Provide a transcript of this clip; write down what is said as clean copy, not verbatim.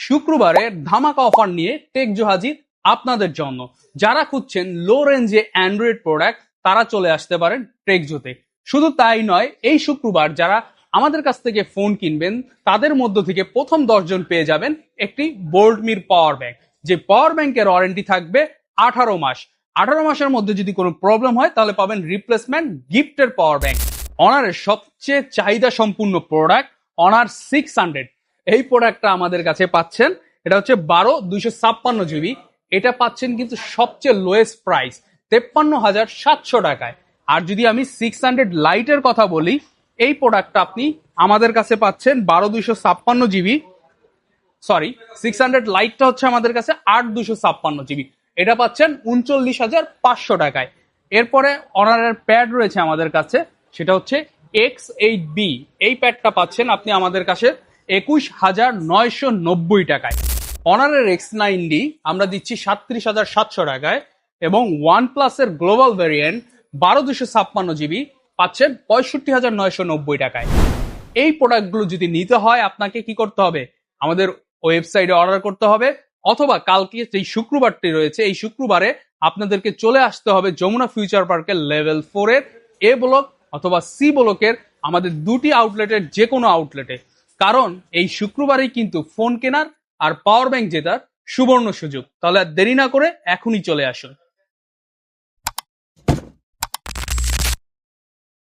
শুক্রবারে ধামাকা অফার নিয়ে টেকজো হাজির আপনাদের জন্য। যারা খুঁজছেন লো রেঞ্জে অ্যান্ড্রয়েড প্রোডাক্ট তারা চলে আসতে পারেন টেকজোতে। শুধু তাই নয়, এই শুক্রবার যারা আমাদের কাছ থেকে ফোন কিনবেন তাদের মধ্য থেকে প্রথম 10 জন পেয়ে যাবেন একটি বোল্টমির পাওয়ার ব্যাংক, যে পাওয়ার ব্যাংকের ওয়ারেন্টি থাকবে 18 মাস। 18 মাসের মধ্যে যদি কোনো প্রবলেম হয় তাহলে পাবেন রিপ্লেসমেন্ট গিফটের পাওয়ার ব্যাংক। অনারের সবচেয়ে চাহিদা সম্পূর্ণ প্রোডাক্ট অনার 600, এই প্রোডাক্টটা আমাদের কাছে পাচ্ছেন। এটা হচ্ছে 12/256 GB। এটা পাচ্ছেন কিন্তু সবচেয়ে লোয়েস্ট প্রাইস 53,700 টাকায়। আর যদি আমি 600 লাইটের কথা বলি, এই প্রোডাক্টটা আপনি আমাদের কাছে পাচ্ছেন 12/256 GB। সরি, 600 লাইটটা হচ্ছে আমাদের কাছে 8/256 GB। এটা পাচ্ছেন 39,500 টাকায়। এরপরে অনারের প্যাড রয়েছে আমাদের কাছে, সেটা হচ্ছে X8B। এই প্যাডটা পাচ্ছেন আপনি আমাদের কাছে 21,990 টাকায়। অনারের X9D আমরা দিচ্ছি 37,700 টাকায়, এবং ওয়ানপ্লাসের গ্লোবাল ভ্যারিয়েন্ট 12/256 GB পাচ্ছেন 65,990 টাকায়। এই প্রোডাক্টগুলো যদি নিতে হয় আপনাকে কি করতে হবে? আমাদের ওয়েবসাইটে অর্ডার করতে হবে, অথবা কালকে যেই শুক্রবারটি রয়েছে এই শুক্রবারে আপনাদেরকে চলে আসতে হবে যমুনা ফিউচার পার্কের লেভেল 4 এর এ ব্লক অথবা সি ব্লকের আমাদের দুটি আউটলেটের যে কোনো আউটলেটে। কারণ এই শুক্রবারেই কিন্তু ফোন কেনার আর পাওয়ার ব্যাংক জেতার সুবর্ণ সুযোগ। তাহলে আর দেরি না করে এখনই চলে আসুন।